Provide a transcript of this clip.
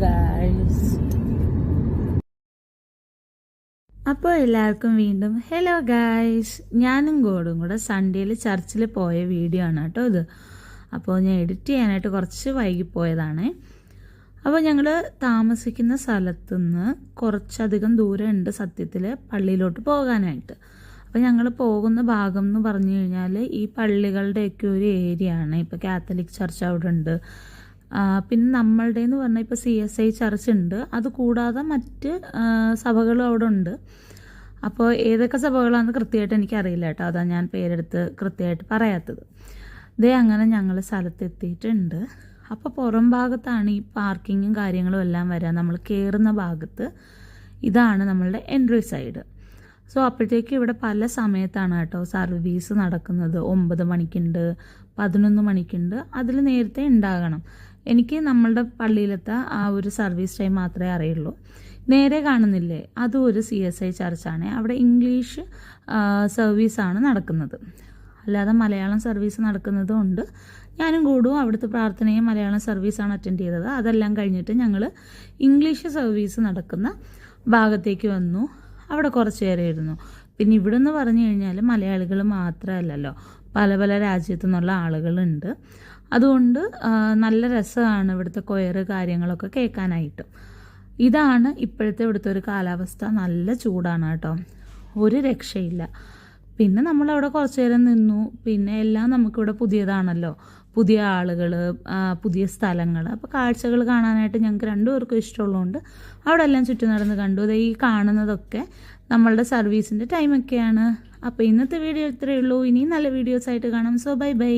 Guys, അപ്പോൾ എല്ലാവർക്കും വീണ്ടും ഹലോ ഗായ്സ്. ഞാനും ഗോഡും കൂടെ സൺഡേയിൽ ചർച്ചിൽ പോയ വീഡിയോ ആണ് കേട്ടോ ഇത്. അപ്പോൾ ഞാൻ എഡിറ്റ് ചെയ്യാനായിട്ട് കുറച്ച് വൈകിപ്പോയതാണ്. അപ്പോൾ ഞങ്ങൾ താമസിക്കുന്ന സ്ഥലത്തുനിന്ന് കുറച്ചധികം ദൂരം ഉണ്ട് സത്യത്തിൽ പള്ളിയിലോട്ട് പോകാനായിട്ട്. അപ്പോൾ ഞങ്ങൾ പോകുന്ന ഭാഗം എന്ന് പറഞ്ഞു കഴിഞ്ഞാൽ ഈ പള്ളികളുടെയൊക്കെ ഒരു ഏരിയ ആണ്. ഇപ്പോൾ കാത്തലിക് ചർച്ച് അവിടെ ഉണ്ട്, പിന്നെ നമ്മളുടെ എന്ന് പറഞ്ഞാൽ ഇപ്പോൾ CSI ചർച്ച് ഉണ്ട്, അതുകൂടാതെ മറ്റ് സഭകളും അവിടെ ഉണ്ട്. അപ്പോൾ ഏതൊക്കെ സഭകളാണെന്ന് കൃത്യമായിട്ട് എനിക്കറിയില്ല കേട്ടോ, അതാണ് ഞാൻ പേരെടുത്ത് കൃത്യമായിട്ട് പറയാത്തത്. ഇതേ അങ്ങനെ ഞങ്ങൾ സ്ഥലത്തെത്തിയിട്ടുണ്ട്. അപ്പോൾ പുറം ഭാഗത്താണ് ഈ പാർക്കിങ്ങും കാര്യങ്ങളും എല്ലാം വരിക. നമ്മൾ കയറുന്ന ഭാഗത്ത് ഇതാണ് നമ്മളുടെ എൻട്രി സൈഡ്. സോ അപ്പോഴത്തേക്ക് ഇവിടെ പല സമയത്താണ് കേട്ടോ സർവീസ് നടക്കുന്നത്. 9 മണിക്കുണ്ട്, 11 മണിക്കുണ്ട്, അതിൽ നേരത്തെ ഉണ്ടാകണം. എനിക്ക് നമ്മളുടെ പള്ളിയിലത്തെ ആ ഒരു സർവീസ് ടൈം മാത്രമേ അറിയുള്ളൂ. നേരെ കാണുന്നില്ലേ, അതും ഒരു CSI ചർച്ചാണ്. അവിടെ ഇംഗ്ലീഷ് സർവീസാണ് നടക്കുന്നത്, അല്ലാതെ മലയാളം സർവീസ് നടക്കുന്നതും ഉണ്ട്. ഞാനും കൂടും അവിടുത്തെ പ്രാർത്ഥനയും മലയാളം സർവീസാണ് അറ്റൻഡ് ചെയ്തത്. അതെല്ലാം കഴിഞ്ഞിട്ട് ഞങ്ങൾ ഇംഗ്ലീഷ് സർവീസ് നടക്കുന്ന ഭാഗത്തേക്ക് വന്നു. അവിടെ കുറച്ച് നേരം ഇരുന്നു. പിന്നെ ഇവിടെ നിന്ന് പറഞ്ഞു കഴിഞ്ഞാൽ മലയാളികൾ മാത്രമല്ലല്ലോ, പല പല രാജ്യത്തു നിന്നുള്ള ആളുകളുണ്ട്. അതുകൊണ്ട് നല്ല രസമാണ് ഇവിടുത്തെ കൊയറ് കാര്യങ്ങളൊക്കെ കേൾക്കാനായിട്ട്. ഇതാണ് ഇപ്പോഴത്തെ ഇവിടുത്തെ ഒരു കാലാവസ്ഥ. നല്ല ചൂടാണ് കേട്ടോ, ഒരു രക്ഷയില്ല. പിന്നെ നമ്മളവിടെ കുറച്ച് നേരം നിന്നു. പിന്നെ എല്ലാം നമുക്കിവിടെ പുതിയതാണല്ലോ, പുതിയ ആളുകൾ, പുതിയ സ്ഥലങ്ങൾ. അപ്പോൾ കാഴ്ചകൾ കാണാനായിട്ട് ഞങ്ങൾക്ക് രണ്ടുപേർക്കും ഇഷ്ടമുള്ളതുകൊണ്ട് അവിടെ എല്ലാം ചുറ്റും നടന്ന് കണ്ടു. ഈ കാണുന്നതൊക്കെ നമ്മളുടെ സർവീസിൻ്റെ ടൈമൊക്കെയാണ്. അപ്പോൾ ഇന്നത്തെ വീഡിയോ ഇത്രയേ ഉള്ളൂ. ഇനിയും നല്ല വീഡിയോസായിട്ട് കാണാം. So bye bye.